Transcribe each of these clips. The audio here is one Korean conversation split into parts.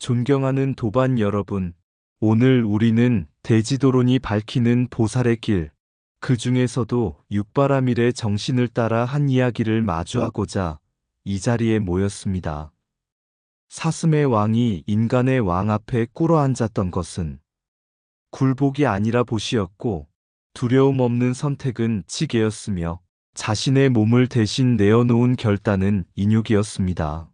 존경하는 도반 여러분, 오늘 우리는 대지도론이 밝히는 보살의 길, 그 중에서도 육바라밀의 정신을 따라 한 이야기를 마주하고자 이 자리에 모였습니다. 사슴의 왕이 인간의 왕 앞에 꿇어 앉았던 것은 굴복이 아니라 보시였고, 두려움 없는 선택은 지게였으며, 자신의 몸을 대신 내어놓은 결단은 인육이었습니다.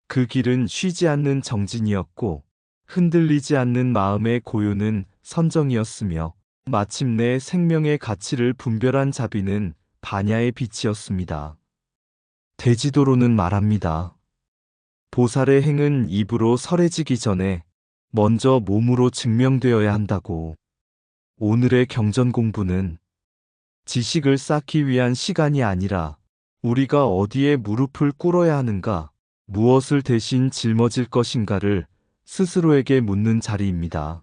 그 길은 쉬지 않는 정진이었고, 흔들리지 않는 마음의 고요는 선정이었으며, 마침내 생명의 가치를 분별한 자비는 반야의 빛이었습니다. 대지도로는 말합니다. 보살의 행은 입으로 설해지기 전에 먼저 몸으로 증명되어야 한다고. 오늘의 경전 공부는 지식을 쌓기 위한 시간이 아니라 우리가 어디에 무릎을 꿇어야 하는가, 무엇을 대신 짊어질 것인가를 스스로에게 묻는 자리입니다.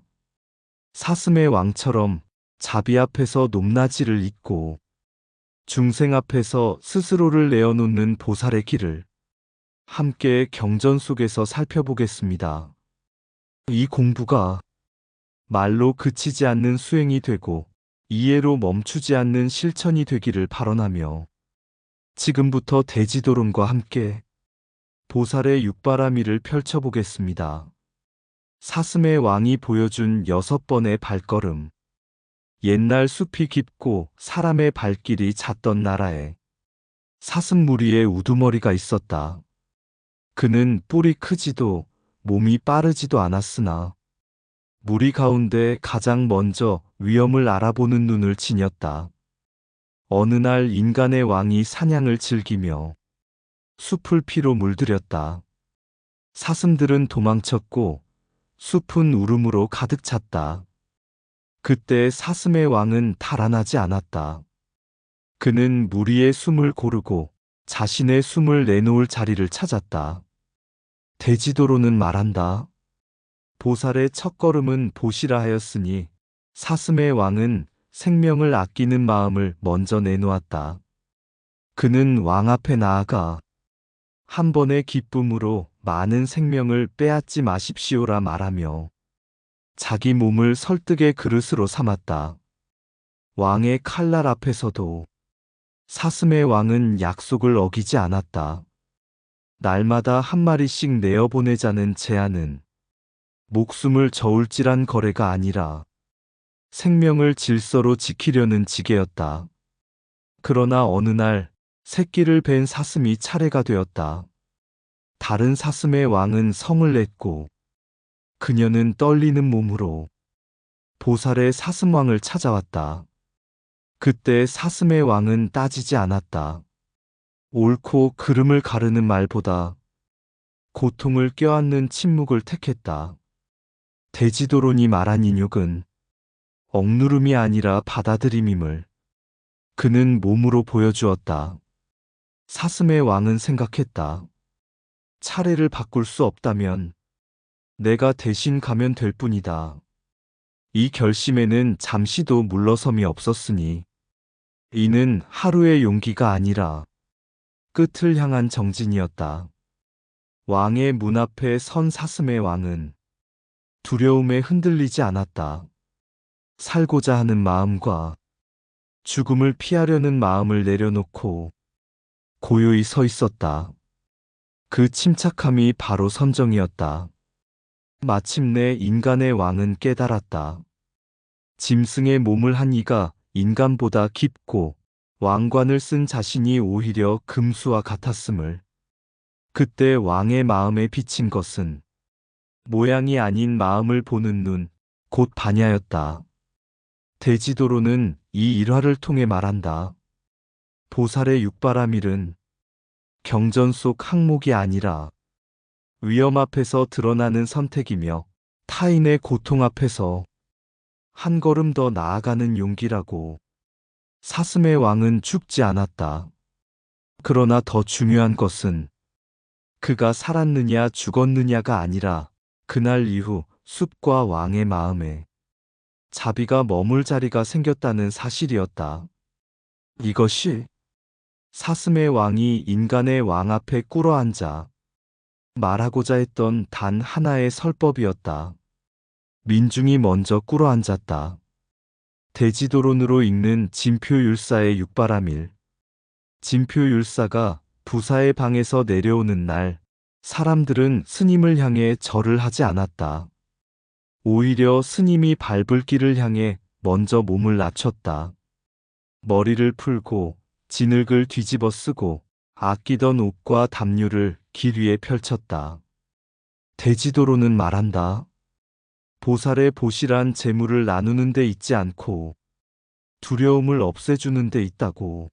사슴의 왕처럼 자비 앞에서 높낮이를 잊고 중생 앞에서 스스로를 내어놓는 보살의 길을 함께 경전 속에서 살펴보겠습니다. 이 공부가 말로 그치지 않는 수행이 되고 이해로 멈추지 않는 실천이 되기를 발언하며, 지금부터 대지도론과 함께 보살의 육바라밀을 펼쳐보겠습니다. 사슴의 왕이 보여준 6번의 발걸음. 옛날 숲이 깊고 사람의 발길이 잦던 나라에 사슴 무리의 우두머리가 있었다. 그는 뿔이 크지도 몸이 빠르지도 않았으나 무리 가운데 가장 먼저 위험을 알아보는 눈을 지녔다. 어느 날 인간의 왕이 사냥을 즐기며 숲을 피로 물들였다. 사슴들은 도망쳤고 숲은 울음으로 가득 찼다. 그때 사슴의 왕은 달아나지 않았다. 그는 무리의 숨을 고르고 자신의 숨을 내놓을 자리를 찾았다. 대지도로는 말한다. 보살의 첫걸음은 보시라 하였으니 사슴의 왕은 생명을 아끼는 마음을 먼저 내놓았다. 그는 왕 앞에 나아가 한 번의 기쁨으로 많은 생명을 빼앗지 마십시오라 말하며 자기 몸을 설득의 그릇으로 삼았다. 왕의 칼날 앞에서도 사슴의 왕은 약속을 어기지 않았다. 날마다 한 마리씩 내어보내자는 제안은 목숨을 저울질한 거래가 아니라 생명을 질서로 지키려는 지게였다. 그러나 어느 날 새끼를 벤 사슴이 차례가 되었다. 다른 사슴의 왕은 성을 냈고 그녀는 떨리는 몸으로 보살의 사슴왕을 찾아왔다. 그때 사슴의 왕은 따지지 않았다. 옳고 그름을 가르는 말보다 고통을 껴안는 침묵을 택했다. 대지도론이 말한 인육은 억누름이 아니라 받아들임임을 그는 몸으로 보여주었다. 사슴의 왕은 생각했다. 차례를 바꿀 수 없다면 내가 대신 가면 될 뿐이다. 이 결심에는 잠시도 물러섬이 없었으니 이는 하루의 용기가 아니라 끝을 향한 정진이었다. 왕의 문 앞에 선 사슴의 왕은 두려움에 흔들리지 않았다. 살고자 하는 마음과 죽음을 피하려는 마음을 내려놓고 고요히 서 있었다. 그 침착함이 바로 선정이었다. 마침내 인간의 왕은 깨달았다. 짐승의 몸을 한 이가 인간보다 깊고 왕관을 쓴 자신이 오히려 금수와 같았음을. 그때 왕의 마음에 비친 것은 모양이 아닌 마음을 보는 눈, 곧 반야였다. 대지도로는 이 일화를 통해 말한다. 보살의 육바라밀은 경전 속 항목이 아니라 위험 앞에서 드러나는 선택이며 타인의 고통 앞에서 한 걸음 더 나아가는 용기라고. 사슴의 왕은 죽지 않았다. 그러나 더 중요한 것은 그가 살았느냐 죽었느냐가 아니라 그날 이후 숲과 왕의 마음에 자비가 머물 자리가 생겼다는 사실이었다. 이것이 사슴의 왕이 인간의 왕 앞에 꿇어앉아 말하고자 했던 단 하나의 설법이었다. 민중이 먼저 꿇어앉았다. 대지도론으로 읽는 진표율사의 육바라밀. 진표율사가 부사의 방에서 내려오는 날, 사람들은 스님을 향해 절을 하지 않았다. 오히려 스님이 밟을 길을 향해 먼저 몸을 낮췄다. 머리를 풀고 진흙을 뒤집어 쓰고 아끼던 옷과 담요를 길 위에 펼쳤다. 대지도로는 말한다. 보살의 보시란 재물을 나누는 데 있지 않고 두려움을 없애주는 데 있다고.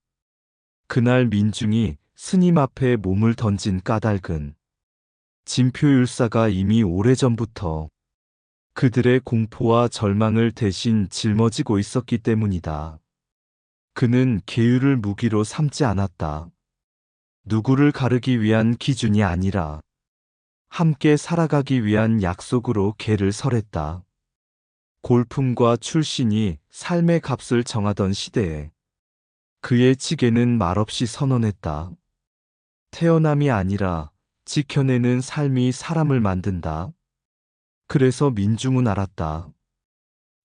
그날 민중이 스님 앞에 몸을 던진 까닭은 진표율사가 이미 오래전부터 그들의 공포와 절망을 대신 짊어지고 있었기 때문이다. 그는 계율을 무기로 삼지 않았다. 누구를 가르기 위한 기준이 아니라 함께 살아가기 위한 약속으로 계를 설했다. 골품과 출신이 삶의 값을 정하던 시대에 그의 지게는 말없이 선언했다. 태어남이 아니라 지켜내는 삶이 사람을 만든다. 그래서 민중은 알았다.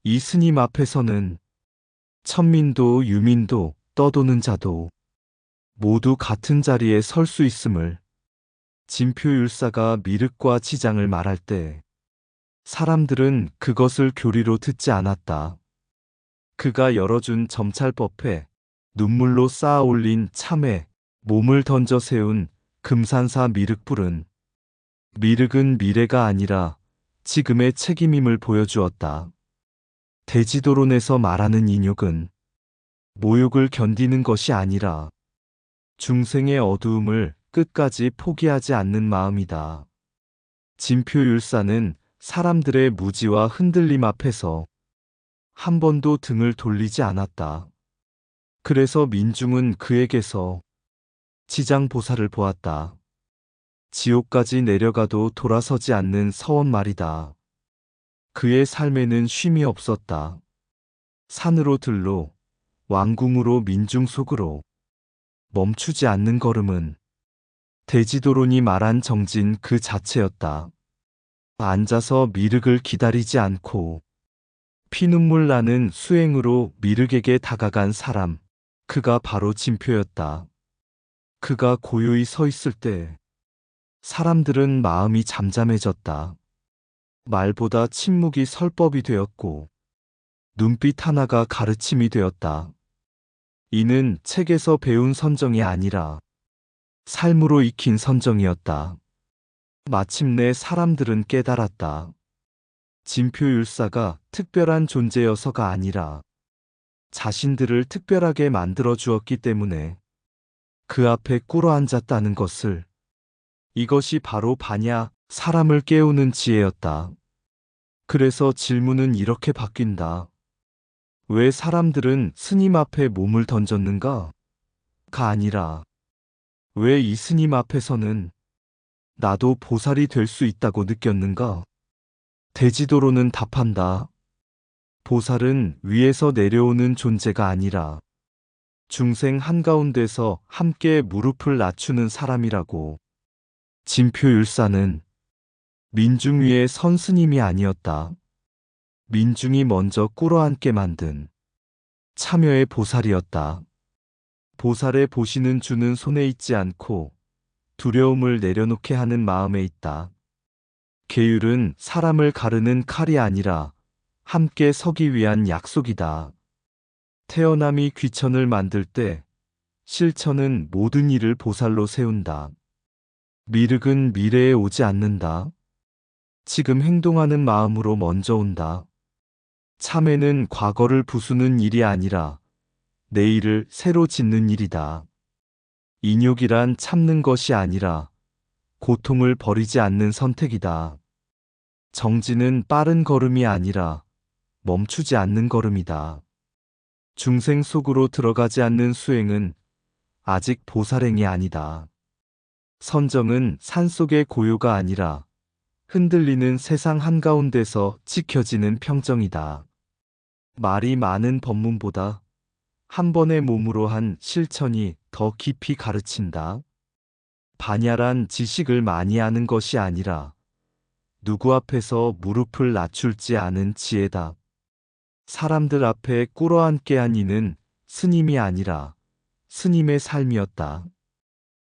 이 스님 앞에서는 천민도 유민도 떠도는 자도 모두 같은 자리에 설 수 있음을. 진표율사가 미륵과 지장을 말할 때 사람들은 그것을 교리로 듣지 않았다. 그가 열어준 점찰법회, 눈물로 쌓아 올린 참회, 몸을 던져 세운 금산사 미륵불은 미륵은 미래가 아니라 지금의 책임임을 보여주었다. 대지도론에서 말하는 인욕은 모욕을 견디는 것이 아니라 중생의 어두움을 끝까지 포기하지 않는 마음이다. 진표율사는 사람들의 무지와 흔들림 앞에서 한 번도 등을 돌리지 않았다. 그래서 민중은 그에게서 지장보살을 보았다. 지옥까지 내려가도 돌아서지 않는 서원 말이다. 그의 삶에는 쉼이 없었다. 산으로 들로, 왕궁으로 민중 속으로 멈추지 않는 걸음은 대지도론이 말한 정진 그 자체였다. 앉아서 미륵을 기다리지 않고 피눈물 나는 수행으로 미륵에게 다가간 사람, 그가 바로 진표였다. 그가 고요히 서 있을 때 사람들은 마음이 잠잠해졌다. 말보다 침묵이 설법이 되었고 눈빛 하나가 가르침이 되었다. 이는 책에서 배운 선정이 아니라 삶으로 익힌 선정이었다. 마침내 사람들은 깨달았다. 진표율사가 특별한 존재여서가 아니라 자신들을 특별하게 만들어 주었기 때문에 그 앞에 꿇어앉았다는 것을. 이것이 바로 반야, 사람을 깨우는 지혜였다. 그래서 질문은 이렇게 바뀐다. 왜 사람들은 스님 앞에 몸을 던졌는가? 가 아니라 왜 이 스님 앞에서는 나도 보살이 될 수 있다고 느꼈는가? 대지도로는 답한다. 보살은 위에서 내려오는 존재가 아니라 중생 한가운데서 함께 무릎을 낮추는 사람이라고. 진표율사는 민중 위의 선스님이 아니었다. 민중이 먼저 꿇어앉게 만든 참여의 보살이었다. 보살의 보시는 주는 손에 있지 않고 두려움을 내려놓게 하는 마음에 있다. 계율은 사람을 가르는 칼이 아니라 함께 서기 위한 약속이다. 태어남이 귀천을 만들 때 실천은 모든 일을 보살로 세운다. 미륵은 미래에 오지 않는다. 지금 행동하는 마음으로 먼저 온다. 참회는 과거를 부수는 일이 아니라 내일을 새로 짓는 일이다. 인욕이란 참는 것이 아니라 고통을 버리지 않는 선택이다. 정진은 빠른 걸음이 아니라 멈추지 않는 걸음이다. 중생 속으로 들어가지 않는 수행은 아직 보살행이 아니다. 선정은 산속의 고요가 아니라 흔들리는 세상 한가운데서 지켜지는 평정이다. 말이 많은 법문보다 한 번의 몸으로 한 실천이 더 깊이 가르친다. 반야란 지식을 많이 아는 것이 아니라 누구 앞에서 무릎을 낮출지 아는 지혜다. 사람들 앞에 꿇어앉게 한 이는 스님이 아니라 스님의 삶이었다.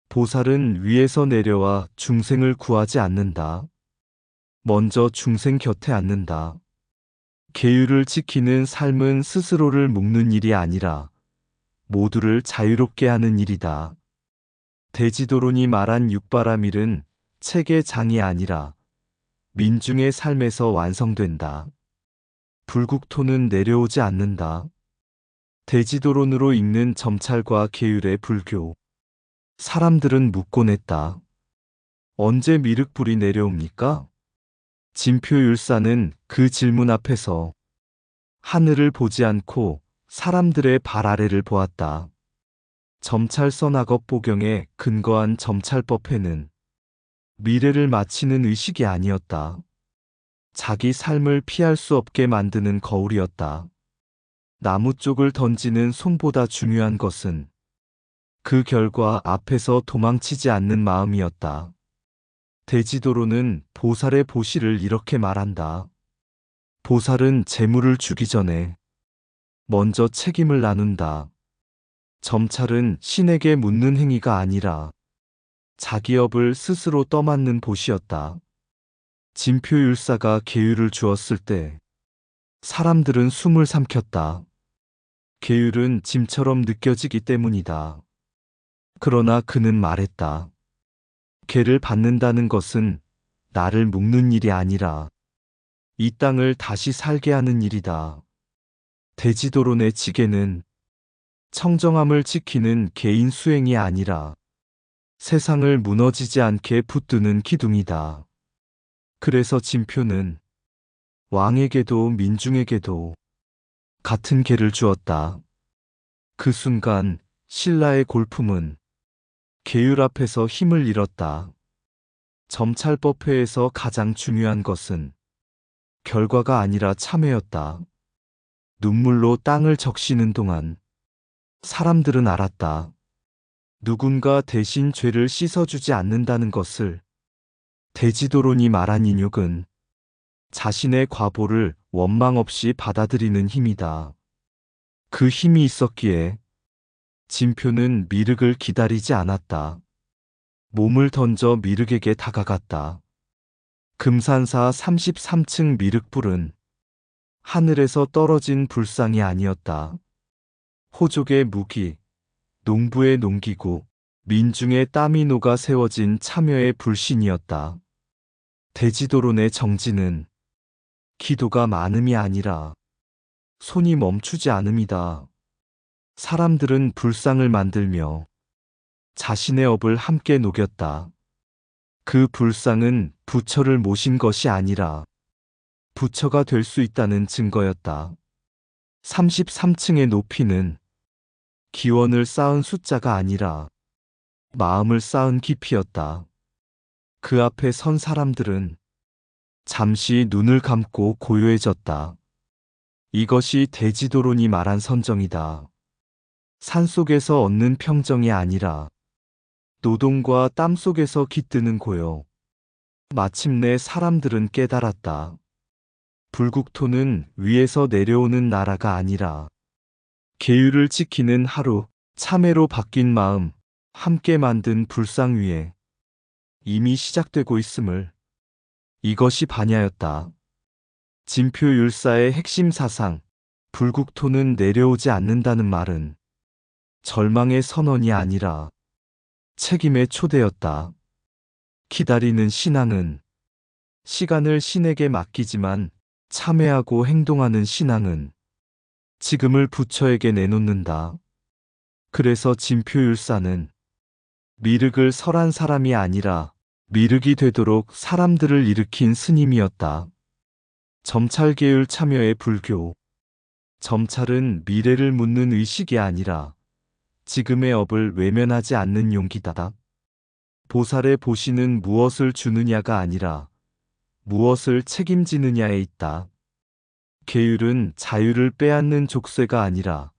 보살은 위에서 내려와 중생을 구하지 않는다. 먼저 중생 곁에 앉는다. 계율을 지키는 삶은 스스로를 묶는 일이 아니라 모두를 자유롭게 하는 일이다. 대지도론이 말한 육바라밀은 책의 장이 아니라 민중의 삶에서 완성된다. 불국토는 내려오지 않는다. 대지도론으로 읽는 점찰과 계율의 불교. 사람들은 묻곤 했다. 언제 미륵불이 내려옵니까? 진표율사는 그 질문 앞에서 하늘을 보지 않고 사람들의 발 아래를 보았다. 점찰선악업 보경에 근거한 점찰법회는 미래를 마치는 의식이 아니었다. 자기 삶을 피할 수 없게 만드는 거울이었다. 나무 쪽을 던지는 손보다 중요한 것은 그 결과 앞에서 도망치지 않는 마음이었다. 대지도로는 보살의 보시를 이렇게 말한다. 보살은 재물을 주기 전에 먼저 책임을 나눈다. 점찰은 신에게 묻는 행위가 아니라 자기 업을 스스로 떠맡는 보시였다. 진표율사가 계율을 주었을 때 사람들은 숨을 삼켰다. 계율은 짐처럼 느껴지기 때문이다. 그러나 그는 말했다. 계를 받는다는 것은 나를 묶는 일이 아니라 이 땅을 다시 살게 하는 일이다. 대지도론의 지게는 청정함을 지키는 개인 수행이 아니라 세상을 무너지지 않게 붙드는 기둥이다. 그래서 진표는 왕에게도 민중에게도 같은 계를 주었다. 그 순간 신라의 골품은 계율 앞에서 힘을 잃었다. 점찰법회에서 가장 중요한 것은 결과가 아니라 참회였다. 눈물로 땅을 적시는 동안 사람들은 알았다. 누군가 대신 죄를 씻어주지 않는다는 것을. 대지도론이 말한 인욕은 자신의 과보를 원망 없이 받아들이는 힘이다. 그 힘이 있었기에 진표는 미륵을 기다리지 않았다. 몸을 던져 미륵에게 다가갔다. 금산사 33층 미륵불은 하늘에서 떨어진 불상이 아니었다. 호족의 무기, 농부의 농기구, 민중의 땀이 녹아 세워진 참여의 불신이었다. 대지도론의 정지는 기도가 많음이 아니라 손이 멈추지 않음이다. 사람들은 불상을 만들며 자신의 업을 함께 녹였다. 그 불상은 부처를 모신 것이 아니라 부처가 될 수 있다는 증거였다. 33층의 높이는 기원을 쌓은 숫자가 아니라 마음을 쌓은 깊이였다. 그 앞에 선 사람들은 잠시 눈을 감고 고요해졌다. 이것이 대지도론이 말한 선정이다. 산속에서 얻는 평정이 아니라 노동과 땀 속에서 깃드는 고요. 마침내 사람들은 깨달았다. 불국토는 위에서 내려오는 나라가 아니라 계율을 지키는 하루, 참회로 바뀐 마음, 함께 만든 불상 위에 이미 시작되고 있음을. 이것이 반야였다. 진표율사의 핵심 사상, 불국토는 내려오지 않는다는 말은 절망의 선언이 아니라 책임의 초대였다. 기다리는 신앙은 시간을 신에게 맡기지만 참회하고 행동하는 신앙은 지금을 부처에게 내놓는다. 그래서 진표율사는 미륵을 설한 사람이 아니라 미륵이 되도록 사람들을 일으킨 스님이었다. 점찰계율 참여의 불교. 점찰은 미래를 묻는 의식이 아니라 지금의 업을 외면하지 않는 용기다. 보살의 보시는 무엇을 주느냐가 아니라 무엇을 책임지느냐에 있다. 계율은 자유를 빼앗는 족쇄가 아니라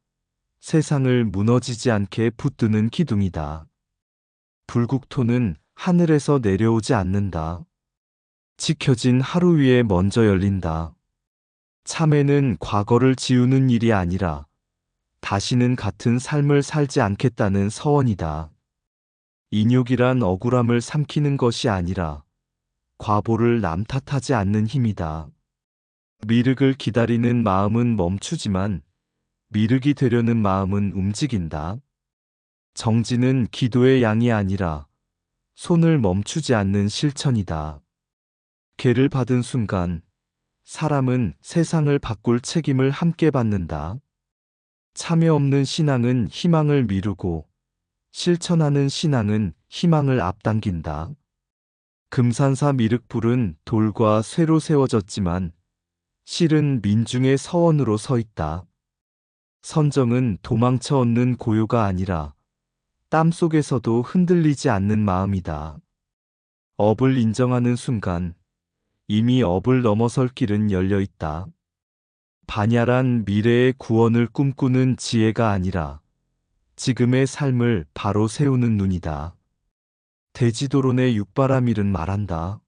세상을 무너지지 않게 붙드는 기둥이다. 불국토는 하늘에서 내려오지 않는다. 지켜진 하루 위에 먼저 열린다. 참회는 과거를 지우는 일이 아니라 다시는 같은 삶을 살지 않겠다는 서원이다. 인욕이란 억울함을 삼키는 것이 아니라 과보를 남 탓하지 않는 힘이다. 미륵을 기다리는 마음은 멈추지만 미륵이 되려는 마음은 움직인다. 정진은 기도의 양이 아니라 손을 멈추지 않는 실천이다. 계를 받은 순간 사람은 세상을 바꿀 책임을 함께 받는다. 참여 없는 신앙은 희망을 미루고 실천하는 신앙은 희망을 앞당긴다. 금산사 미륵불은 돌과 쇠로 세워졌지만 실은 민중의 서원으로 서 있다. 선정은 도망쳐 얻는 고요가 아니라 땀 속에서도 흔들리지 않는 마음이다. 업을 인정하는 순간 이미 업을 넘어설 길은 열려 있다. 반야란 미래의 구원을 꿈꾸는 지혜가 아니라 지금의 삶을 바로 세우는 눈이다. 대지도론의 육바라밀은 말한다.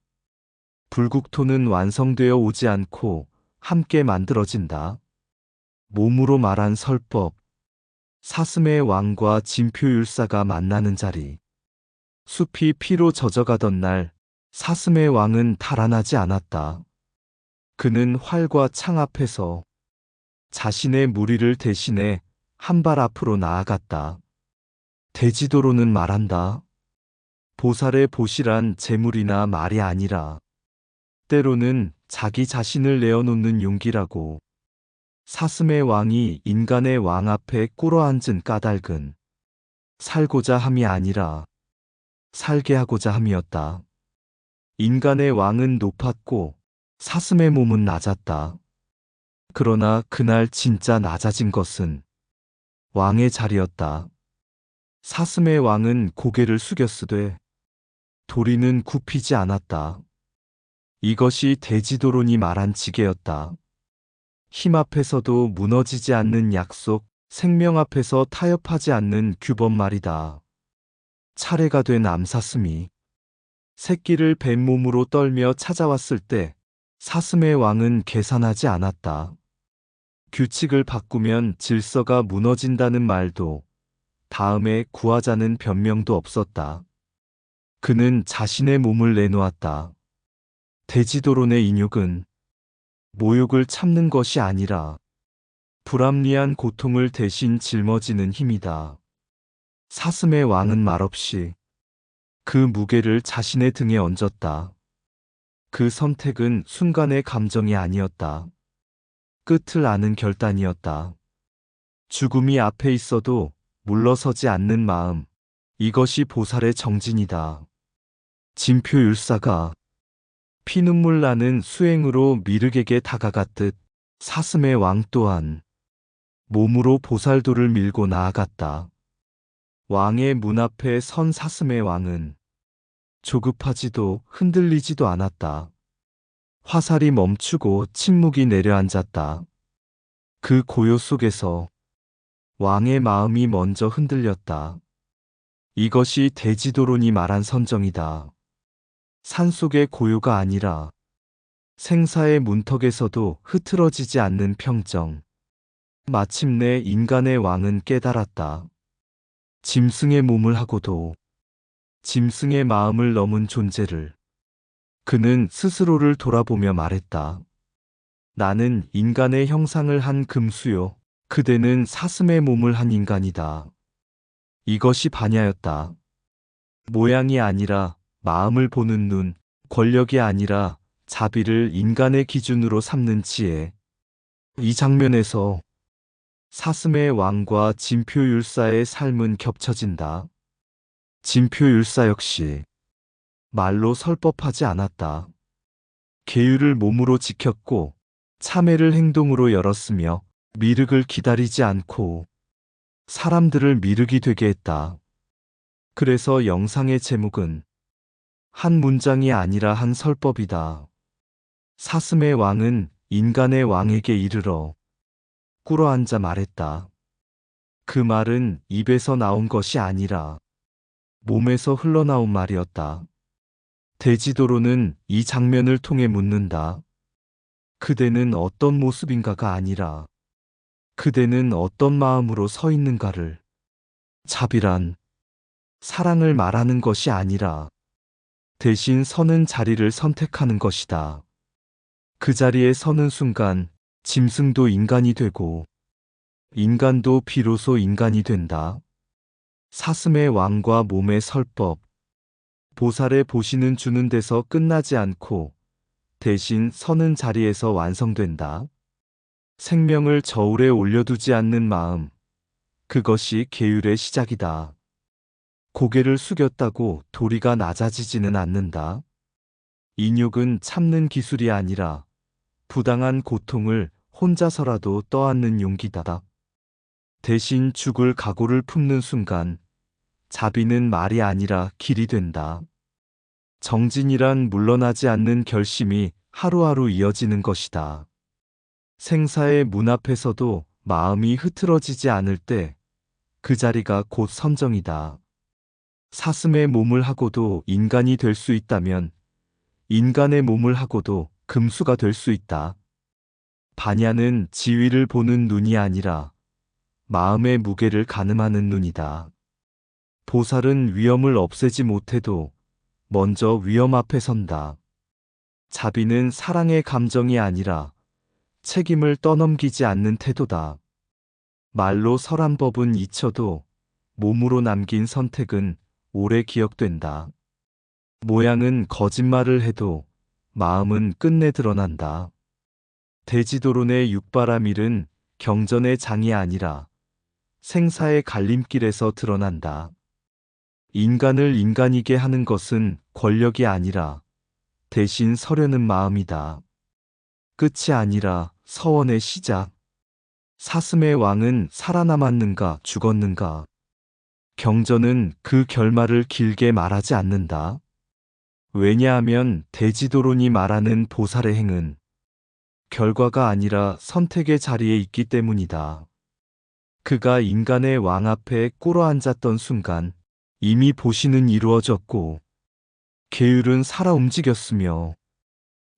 불국토는 완성되어 오지 않고 함께 만들어진다. 몸으로 말한 설법, 사슴의 왕과 진표율사가 만나는 자리. 숲이 피로 젖어가던 날 사슴의 왕은 달아나지 않았다. 그는 활과 창 앞에서 자신의 무리를 대신해 한 발 앞으로 나아갔다. 대지도로는 말한다. 보살의 보시란 재물이나 말이 아니라 때로는 자기 자신을 내어놓는 용기라고. 사슴의 왕이 인간의 왕 앞에 꿇어앉은 까닭은 살고자 함이 아니라 살게 하고자 함이었다. 인간의 왕은 높았고 사슴의 몸은 낮았다. 그러나 그날 진짜 낮아진 것은 왕의 자리였다. 사슴의 왕은 고개를 숙였으되 도리는 굽히지 않았다. 이것이 대지도론이 말한 지계였다. 힘 앞에서도 무너지지 않는 약속, 생명 앞에서 타협하지 않는 규범 말이다. 차례가 된 암사슴이 새끼를 뱀몸으로 떨며 찾아왔을 때 사슴의 왕은 계산하지 않았다. 규칙을 바꾸면 질서가 무너진다는 말도 다음에 구하자는 변명도 없었다. 그는 자신의 몸을 내놓았다. 대지도론의 인욕은 모욕을 참는 것이 아니라 불합리한 고통을 대신 짊어지는 힘이다. 사슴의 왕은 말없이 그 무게를 자신의 등에 얹었다. 그 선택은 순간의 감정이 아니었다. 끝을 아는 결단이었다. 죽음이 앞에 있어도 물러서지 않는 마음, 이것이 보살의 정진이다. 진표율사가 피눈물 나는 수행으로 미륵에게 다가갔듯 사슴의 왕 또한 몸으로 보살도를 밀고 나아갔다. 왕의 문 앞에 선 사슴의 왕은 조급하지도 흔들리지도 않았다. 화살이 멈추고 침묵이 내려앉았다. 그 고요 속에서 왕의 마음이 먼저 흔들렸다. 이것이 대지도론이 말한 선정이다. 산속의 고요가 아니라 생사의 문턱에서도 흐트러지지 않는 평정. 마침내 인간의 왕은 깨달았다. 짐승의 몸을 하고도 짐승의 마음을 넘은 존재를. 그는 스스로를 돌아보며 말했다. 나는 인간의 형상을 한 금수요. 그대는 사슴의 몸을 한 인간이다. 이것이 반야였다. 모양이 아니라 마음을 보는 눈, 권력이 아니라 자비를 인간의 기준으로 삼는 지혜. 이 장면에서 사슴의 왕과 진표율사의 삶은 겹쳐진다. 진표율사 역시 말로 설법하지 않았다. 계율을 몸으로 지켰고 참회를 행동으로 열었으며 미륵을 기다리지 않고 사람들을 미륵이 되게 했다. 그래서 영상의 제목은 한 문장이 아니라 한 설법이다. 사슴의 왕은 인간의 왕에게 이르러 꿇어앉아 말했다. 그 말은 입에서 나온 것이 아니라 몸에서 흘러나온 말이었다. 대지도로는 이 장면을 통해 묻는다. 그대는 어떤 모습인가가 아니라 그대는 어떤 마음으로 서 있는가를. 자비란 사랑을 말하는 것이 아니라 대신 서는 자리를 선택하는 것이다. 그 자리에 서는 순간 짐승도 인간이 되고 인간도 비로소 인간이 된다. 사슴의 왕과 몸의 설법. 보살의 보시는 주는 데서 끝나지 않고 대신 서는 자리에서 완성된다. 생명을 저울에 올려두지 않는 마음. 그것이 계율의 시작이다. 고개를 숙였다고 도리가 낮아지지는 않는다. 인욕은 참는 기술이 아니라 부당한 고통을 혼자서라도 떠안는 용기다. 대신 죽을 각오를 품는 순간 자비는 말이 아니라 길이 된다. 정진이란 물러나지 않는 결심이 하루하루 이어지는 것이다. 생사의 문 앞에서도 마음이 흐트러지지 않을 때 그 자리가 곧 선정이다. 사슴의 몸을 하고도 인간이 될 수 있다면 인간의 몸을 하고도 금수가 될 수 있다. 반야는 지위를 보는 눈이 아니라 마음의 무게를 가늠하는 눈이다. 보살은 위험을 없애지 못해도 먼저 위험 앞에 선다. 자비는 사랑의 감정이 아니라 책임을 떠넘기지 않는 태도다. 말로 설한 법은 잊혀도 몸으로 남긴 선택은 오래 기억된다. 모양은 거짓말을 해도 마음은 끝내 드러난다. 대지도론의 육바라밀은 경전의 장이 아니라 생사의 갈림길에서 드러난다. 인간을 인간이게 하는 것은 권력이 아니라 대신 서려는 마음이다. 끝이 아니라 서원의 시작. 사슴의 왕은 살아남았는가 죽었는가. 경전은 그 결말을 길게 말하지 않는다. 왜냐하면 대지도론이 말하는 보살의 행은 결과가 아니라 선택의 자리에 있기 때문이다. 그가 인간의 왕 앞에 꿇어앉았던 순간 이미 보시는 이루어졌고 계율은 살아 움직였으며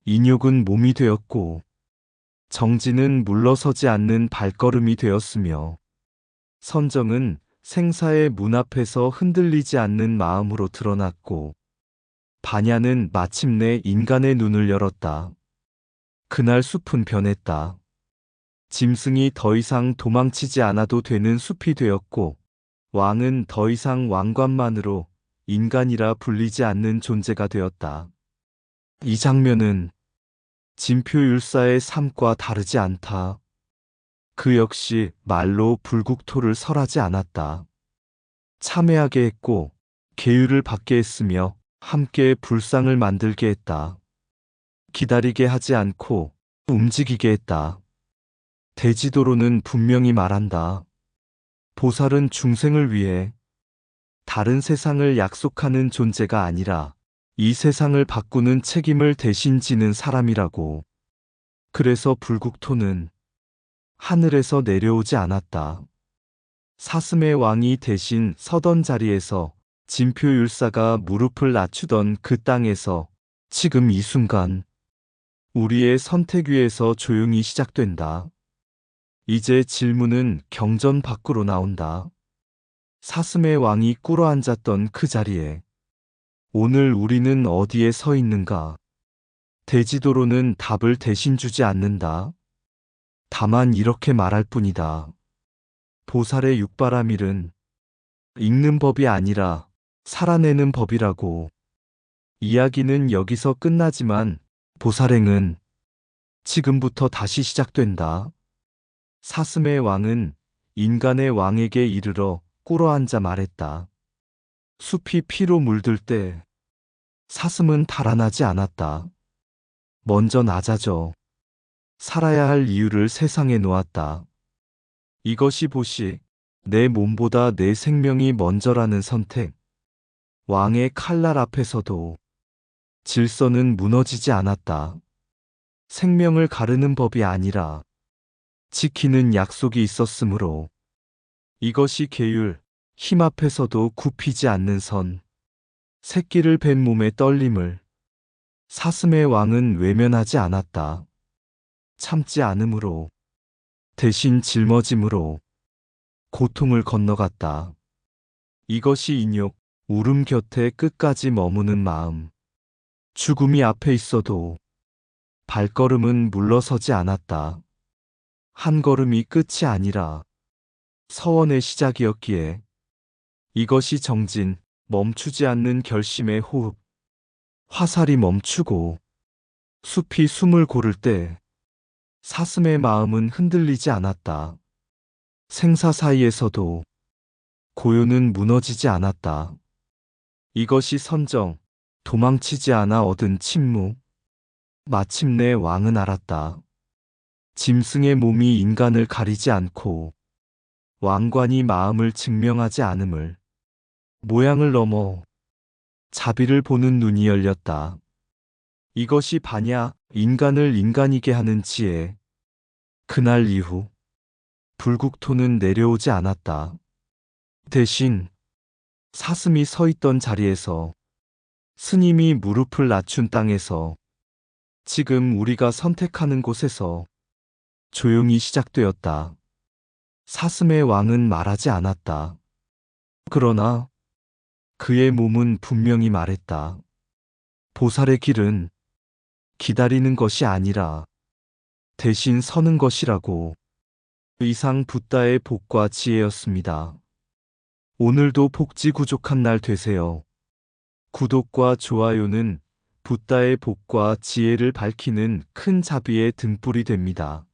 인욕은 몸이 되었고 정진은 물러서지 않는 발걸음이 되었으며 선정은 생사의 문 앞에서 흔들리지 않는 마음으로 드러났고 반야는 마침내 인간의 눈을 열었다. 그날 숲은 변했다. 짐승이 더 이상 도망치지 않아도 되는 숲이 되었고 왕은 더 이상 왕관만으로 인간이라 불리지 않는 존재가 되었다. 이 장면은 진표율사의 삶과 다르지 않다. 그 역시 말로 불국토를 설하지 않았다. 참회하게 했고 계율을 받게 했으며 함께 불상을 만들게 했다. 기다리게 하지 않고 움직이게 했다. 대지도로는 분명히 말한다. 보살은 중생을 위해 다른 세상을 약속하는 존재가 아니라 이 세상을 바꾸는 책임을 대신 지는 사람이라고. 그래서 불국토는 하늘에서 내려오지 않았다. 사슴의 왕이 대신 서던 자리에서 진표율사가 무릎을 낮추던 그 땅에서 지금 이 순간 우리의 선택 위에서 조용히 시작된다. 이제 질문은 경전 밖으로 나온다. 사슴의 왕이 꿇어앉았던 그 자리에 오늘 우리는 어디에 서 있는가? 대지도로는 답을 대신 주지 않는다. 다만 이렇게 말할 뿐이다. 보살의 육바라밀은 읽는 법이 아니라 살아내는 법이라고. 이야기는 여기서 끝나지만 보살행은 지금부터 다시 시작된다. 사슴의 왕은 인간의 왕에게 이르러 꿇어앉아 말했다. 숲이 피로 물들 때 사슴은 달아나지 않았다. 먼저 낮아져 살아야 할 이유를 세상에 놓았다. 이것이 보시, 내 몸보다 내 생명이 먼저라는 선택. 왕의 칼날 앞에서도 질서는 무너지지 않았다. 생명을 가르는 법이 아니라 지키는 약속이 있었으므로. 이것이 계율, 힘 앞에서도 굽히지 않는 선, 새끼를 벤 몸의 떨림을 사슴의 왕은 외면하지 않았다. 참지 않음으로, 대신 짊어짐으로 고통을 건너갔다. 이것이 인욕, 울음 곁에 끝까지 머무는 마음. 죽음이 앞에 있어도 발걸음은 물러서지 않았다. 한 걸음이 끝이 아니라 서원의 시작이었기에 이것이 정진, 멈추지 않는 결심의 호흡. 화살이 멈추고 숲이 숨을 고를 때 사슴의 마음은 흔들리지 않았다. 생사 사이에서도 고요는 무너지지 않았다. 이것이 선정, 도망치지 않아 얻은 침묵. 마침내 왕은 알았다. 짐승의 몸이 인간을 가리지 않고 왕관이 마음을 증명하지 않음을. 모양을 넘어 자비를 보는 눈이 열렸다. 이것이 반야, 인간을 인간이게 하는 지혜. 그날 이후 불국토는 내려오지 않았다. 대신 사슴이 서 있던 자리에서, 스님이 무릎을 낮춘 땅에서, 지금 우리가 선택하는 곳에서 조용히 시작되었다. 사슴의 왕은 말하지 않았다. 그러나 그의 몸은 분명히 말했다. 보살의 길은 기다리는 것이 아니라 대신 서는 것이라고. 이상 붓다의 복과 지혜였습니다. 오늘도 복지 구족한 날 되세요. 구독과 좋아요는 붓다의 복과 지혜를 밝히는 큰 자비의 등불이 됩니다.